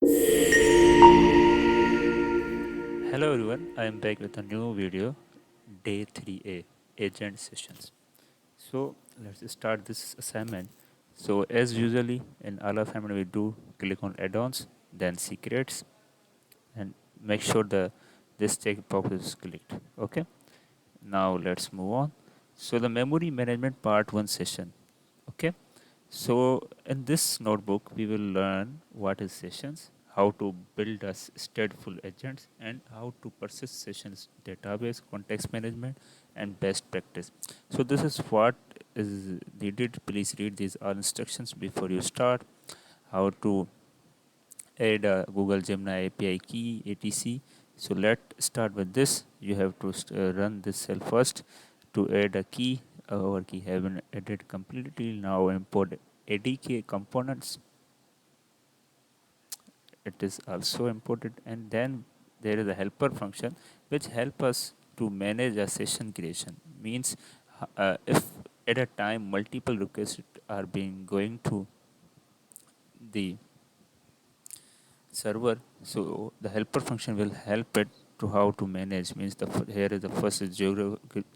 Hello everyone, I am back with a new video, day 3A, Agent Sessions. So let's start this assignment. So as usually in all assignment we do click on add-ons, then secrets, and make sure the this checkbox is clicked. Okay. Now let's move on. So the memory management part 1 session. Okay. So in this notebook, we will learn what is sessions, how to build a stateful agents, and how to persist sessions, database, context management, and best practice. So this is what is needed. Please read these all instructions before you start. How to add a Google Gemini API key, etc. So let's start with this. You have to run this cell first to add a key. Our key have been added completely. Now import ADK components. It is also imported, and then there is a helper function which help us to manage a session creation. Means if at a time multiple requests are being going to the server, so the helper function will help it to how to manage. Means here is the first is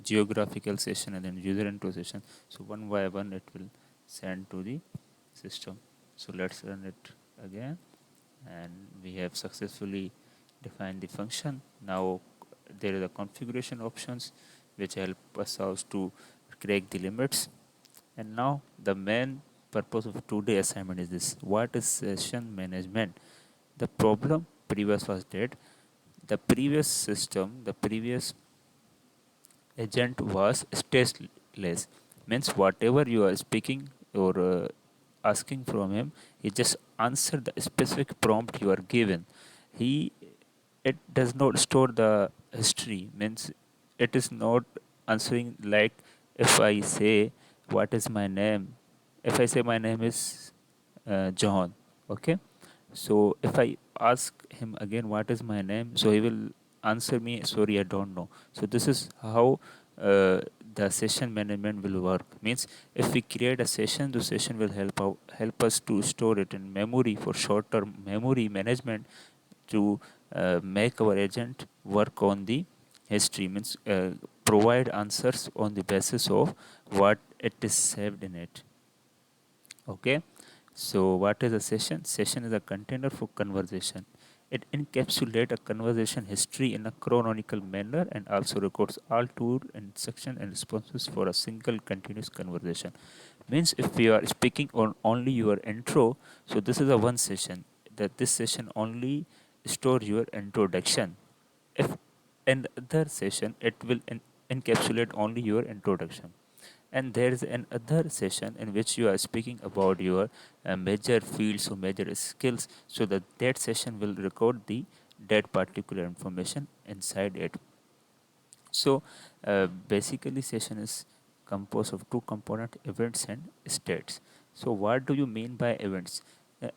geographical session and then user intro session. So one by one it will send to the system. So let's run it again, and we have successfully defined the function. Now there are the configuration options which help us out to crack the limits. And now the main purpose of today's assignment is this: what is session management? The problem previous was that the previous system, the previous agent was stateless. Means whatever you are speaking or asking from him, he just answer the specific prompt you are given. He it does not store the history. Means it is not answering like if I say what is my name. If I say my name is John, okay. So if I ask him again what is my name, so he will answer me, sorry, I don't know. So this is how the session management will work. Means if we create a session, the session will help us to store it in memory for short term memory management to make our agent work on the history. Means provide answers on the basis of what it is saved in it. Okay. So what is a session? Session is a container for conversation. It encapsulates a conversation history in a chronological manner and also records all tool, instruction and responses for a single continuous conversation. Means if you are speaking on only your intro, so this is a one session. That this session only store your introduction. If another session, it will encapsulate only your introduction. And there is another session in which you are speaking about your major fields or major skills, so that session will record the that particular information inside it. So basically session is composed of two component, events and states. So what do you mean by events?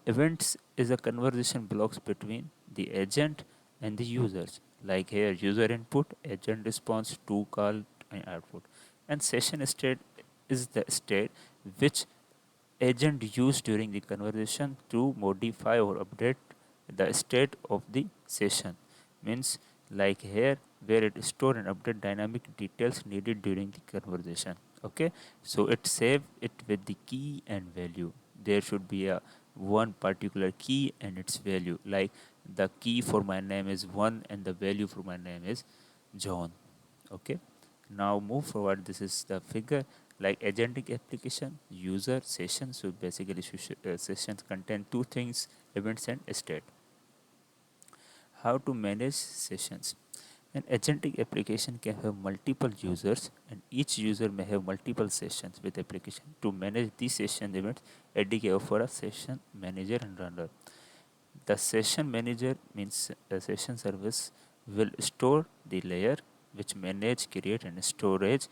Events is a conversation blocks between the agent and the users, like here user input, agent response, to call and output. And session state is the state which agent used during the conversation to modify or update the state of the session. Means like here where it store and update dynamic details needed during the conversation. Okay, so it save it with the key and value. There should be a one particular key and its value, like the key for my name is 1 and the value for my name is John. Okay, now move forward. This is the figure, like agentic application, user, session. So basically sessions contain two things, events and state. How to manage sessions? An agentic application can have multiple users, and each user may have multiple sessions with application. To manage these session events, ADK offer a session manager and runner. The session manager means a session service will store the layer which manage, create and storage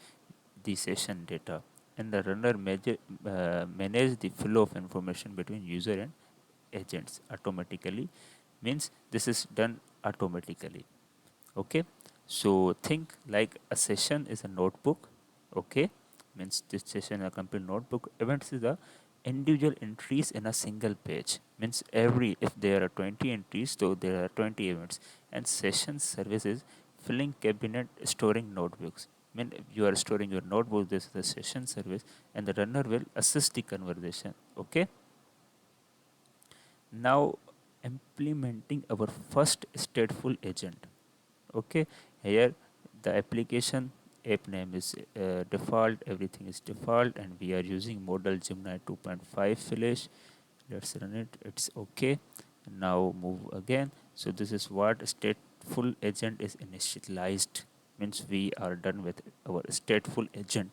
the session data, and the runner manage the flow of information between user and agents automatically. Means this is done automatically. Okay, so think like a session is a notebook. Okay, means this session is a complete notebook. Events is a individual entries in a single page. Means every, if there are 20 entries, so there are 20 events. And session services filling cabinet, storing notebooks. Mean if you are storing your notebook, this is the session service, and the runner will assist the conversation. Okay. Now implementing our first stateful agent. Okay, here the application app name is default, everything is default, and we are using model Gemini 2.5 flash. Let's run it. It's okay. Now move again. So this is what stateful agent is initialized, means we are done with our stateful agent,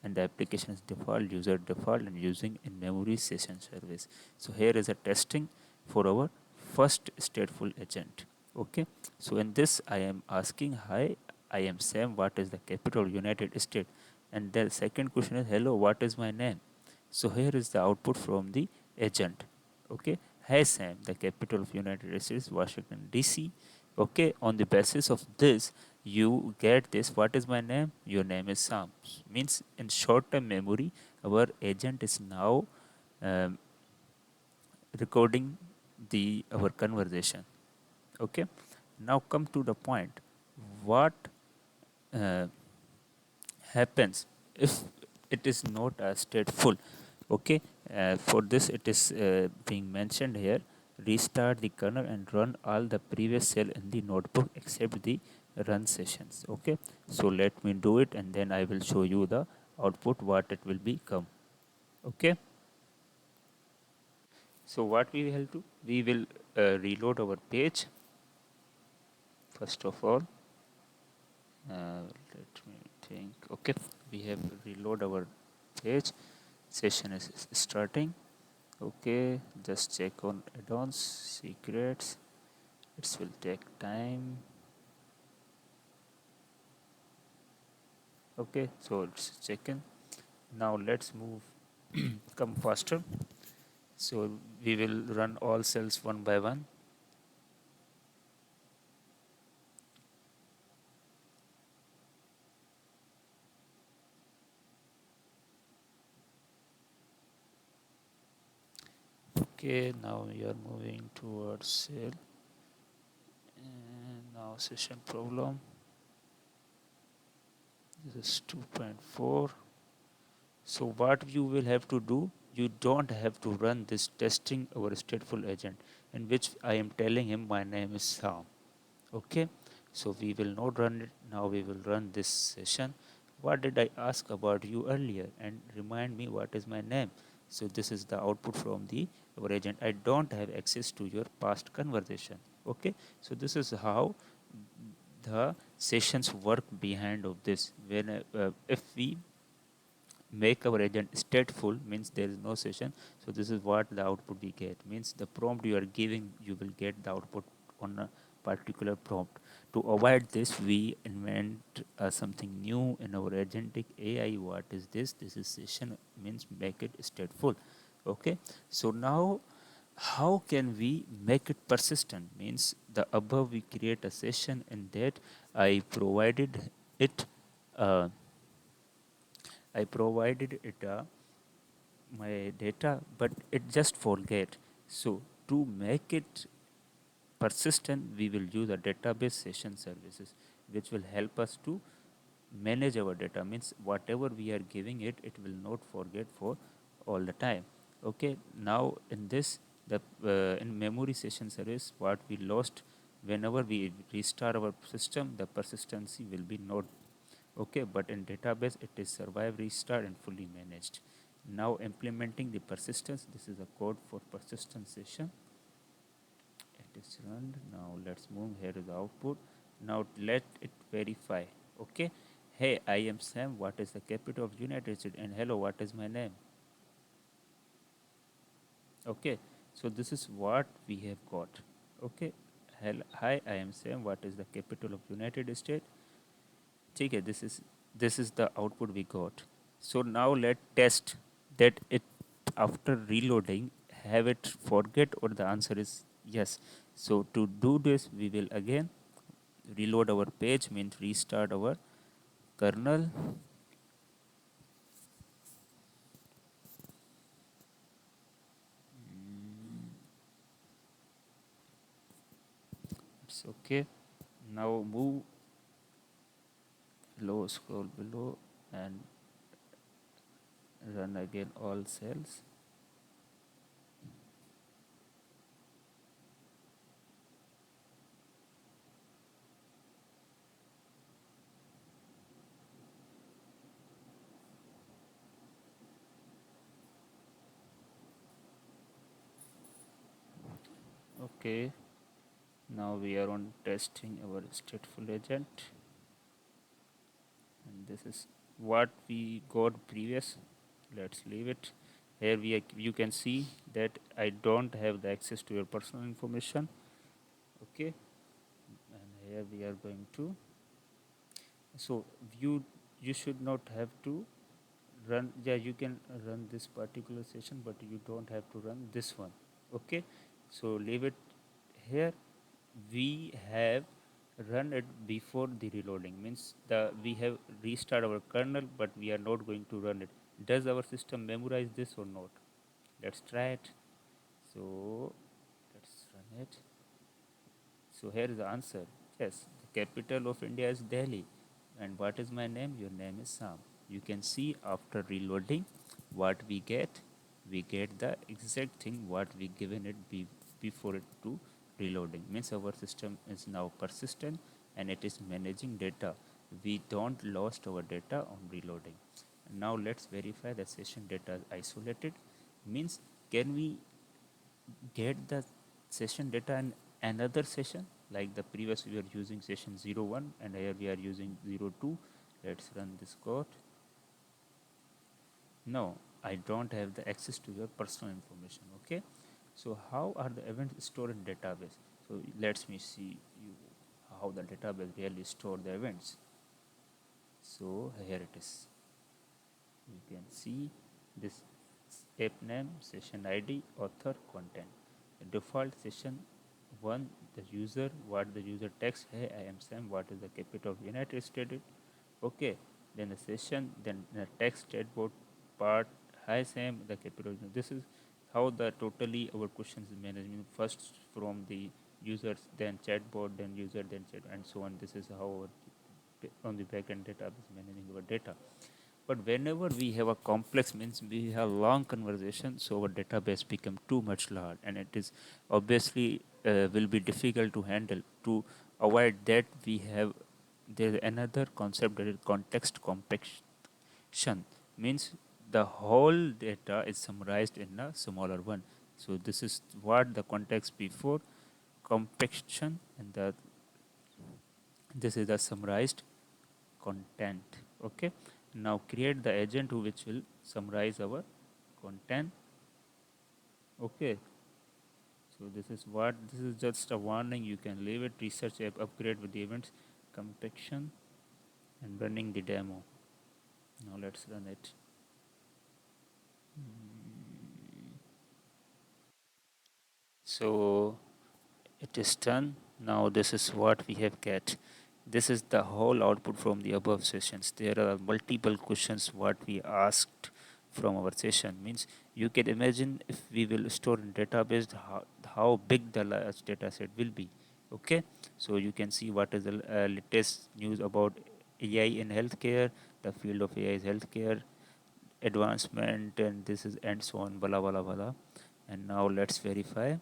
and the application is default, user default, and using in memory session service. So here is a testing for our first stateful agent. Okay, so in this I am asking, hi, I am Sam, what is the capital of United States? And the second question is, hello, what is my name? So here is the output from the agent. Okay, hi Sam, the capital of United States is Washington DC. Okay, on the basis of this you get this, what is my name? Your name is Sam. Means in short term memory our agent is now um, recording the our conversation. Okay, now come to the point, what uh, happens if it is not a stateful. Okay, for this it is being mentioned here, restart the kernel and run all the previous cell in the notebook except the run sessions. Okay, so let me do it and then I will show you the output what it will become. Okay, so what we will do, we will reload our page first of all. Let me think. Okay, we have reload our page, session is starting. Okay, just check on add-ons, secrets, it will take time. Okay, so it's checking. Now let's move come faster, so we will run all cells one by one. Okay, now we are moving towards cell, and now session problem, this is 2.4. So what you will have to do, you don't have to run this testing our stateful agent, in which I am telling him my name is Sam. Okay, so we will not run it now, we will run this session. What did I ask about you earlier, and remind me what is my name? So this is the output from the our agent. I don't have access to your past conversation. Okay, so this is how the sessions work behind of this. When if we make our agent stateful, means there is no session, so this is what the output we get, means the prompt you are giving, you will get the output on a particular prompt. To avoid this we invent something new in our agentic AI. What is this? This is session, means make it stateful. Okay, so now how can we make it persistent? Means the above we create a session, and that I provided it uh, I provided it my data, but it just forget. So to make it persistent, we will use a database session services, which will help us to manage our data. Means whatever we are giving it, it will not forget for all the time. Okay. Now in this, the in memory session service, what we lost, whenever we restart our system, the persistency will be not. Okay, but in database it is survive, restart, and fully managed. Now implementing the persistence, this is a code for persistence session. It is run. Now let's move, here is the output. Now let it verify. Okay, hey, I am Sam, what is the capital of United States? And hello, what is my name? Okay, so this is what we have got. Okay, hi, I am Sam, what is the capital of United States? Okay, this is the output we got. So now let test that it, after reloading, have it forget, or the answer is yes. So to do this we will again reload our page, means restart our kernel. It's okay. Now move low, scroll below, and run again all cells. Okay, now we are on testing our stateful agent, and this is what we got previous. Let's leave it here. You can see that I don't have the access to your personal information. Okay, and here we are going to, so you should not have to run, yeah, you can run this particular session, but you don't have to run this one. Okay, so leave it here. We have run it before the reloading, means the we have restart our kernel, but we are not going to run it. Does our system memorize this or not? Let's try it. So let's run it. So here is the answer. Yes, the capital of India is Delhi. And what is my name? Your name is Sam. You can see after reloading what we get. We get the exact thing what we given it before it to reloading. Means our system is now persistent and it is managing data. We don't lost our data on reloading. Now let's verify the session data is isolated. Means can we get the session data in another session, like the previous we were using session 01 and here we are using 02. Let's run this code. No, I don't have the access to your personal information. Okay, so how are the events stored in database? So let me see you how the database really store the events. So here it is. You can see this app name, session ID, author, content. The default session one, the user, what the user text, hey, I am Sam, what is the capital of United States? Okay, then the session, then the text chatbot part, hi Sam, the capital. This is how the totally our questions is management first from the users, then chatbot, then user, then chat, and so on. This is how our on the backend database managing our data. But whenever we have a complex, means we have long conversation, so our database become too much large, and it is obviously will be difficult to handle. To avoid that, we have there is another concept, that is context compaction. Means the whole data is summarized in a smaller one. So this is what the context before compaction, and the this is the summarized content. Okay, now create the agent which will summarize our content. Okay, so this is what, this is just a warning, you can leave it. Research app upgrade with the events compaction and running the demo. Now let's run it. So it is done. Now this is what we have get. This is the whole output from the above sessions. There are multiple questions what we asked from our session. Means you can imagine if we will store in database how big the large data set will be. Okay, so you can see what is the latest news about AI in healthcare. The field of AI is healthcare advancement, and this is and so on, blah blah blah. And now let's verify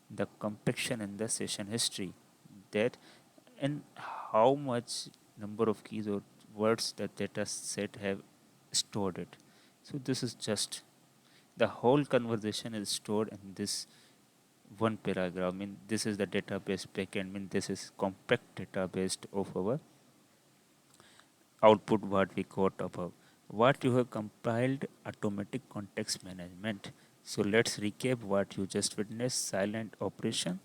the compaction in the session history, that and how much number of keys or words the data set have stored it. So this is just the whole conversation is stored in this one paragraph. I mean, this is the database backend. I mean, this is compact database of our output what we got above. What you have compiled automatic context management. So let's recap what you just witnessed: silent operation,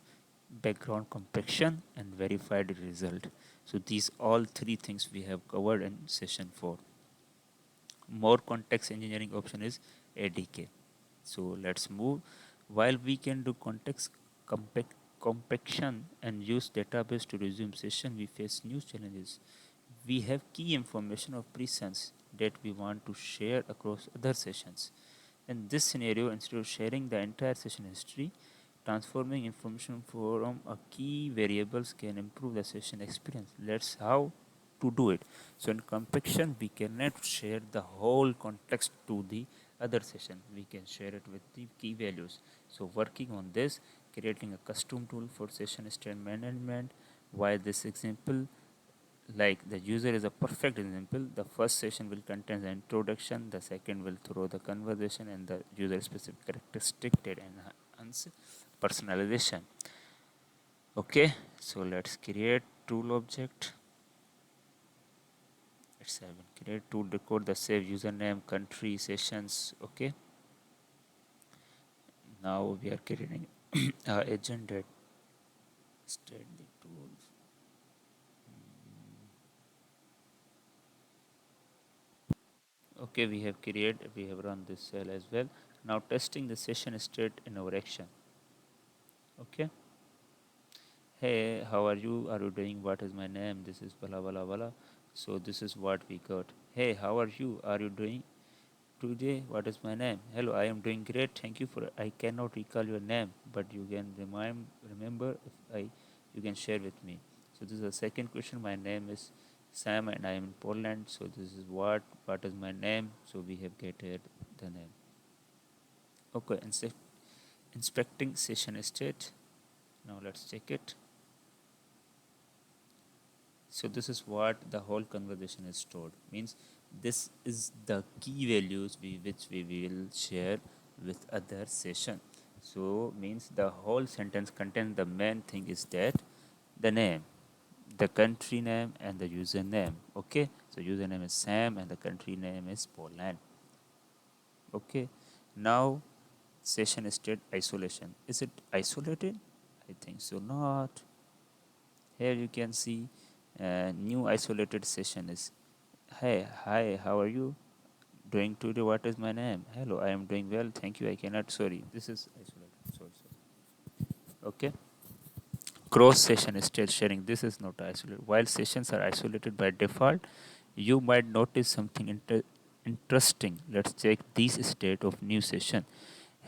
background compaction, and verified result. So these all three things we have covered in session 4. More context engineering option is ADK. So let's move. While we can do context compaction and use database to resume session, we face new challenges. We have key information of presence that we want to share across other sessions. In this scenario, instead of sharing the entire session history, Transforming information from a key variables can improve the session experience. Let's how to do it. So in compaction, we cannot share the whole context to the other session. We can share it with the key values. So working on this, creating a custom tool for session state management. Why this example? Like the user is a perfect example. The first session will contain the introduction, the second will throw the conversation and the user specific characteristic that enhance personalization. Okay, so let's create tool object. Let's have create tool record the save username, country, sessions. Okay, now we are creating agent that state the tools. Okay, we have run this cell as well. Now testing the session state in our action. Okay, hey, how are you? Are you doing? What is my name? This is blah blah blah. So this is what we got. Hey, how are you? Are you doing today? What is my name? Hello, I am doing great. Thank you for. I cannot recall your name, but you can remember if I you can share with me. So this is the second question. My name is Sam and I am in Poland. So this is what is my name? So we have getted the name. Okay, inspecting session state. Now let's check it. So this is what the whole conversation is stored. Means this is the key values which we will share with other session. So means the whole sentence contains the main thing is that the name, the country name and the username. Okay, so username is Sam and the country name is Poland. Okay, now session state isolation. Is it isolated? I think so not. Here you can see new isolated session is, hey, hi, how are you doing today? What is my name? Hello, I am doing well. Thank you. I cannot. Sorry, this is isolated. Sorry. Okay. Cross session state sharing. This is not isolated. While sessions are isolated by default, you might notice something interesting. Let's check this state of new session.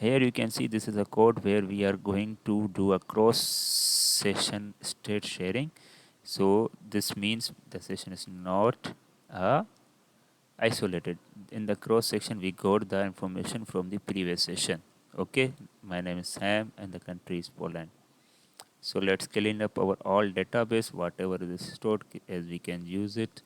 Here you can see this is a code where we are going to do a cross session state sharing. So this means the session is not isolated. In the cross section, we got the information from the previous session. Okay, my name is Sam and the country is Poland. So let's clean up our all database, whatever is stored as we can use it,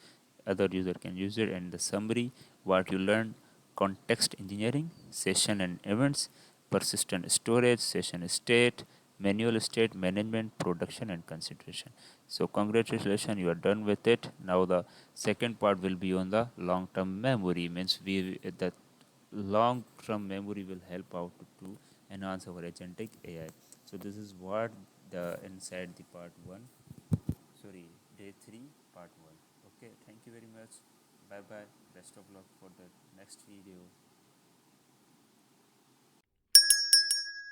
other user can use it, and the summary, what you learned, context engineering, session and events, persistent storage, session state, manual state management, production and consideration. So congratulations, you are done with it. Now the second part will be on the long-term memory, means the long-term memory will help out to enhance our agentic AI. So this is what the inside the part 1, sorry, day 3 part 1. Okay, thank you very much. Bye bye, best of luck for the next video.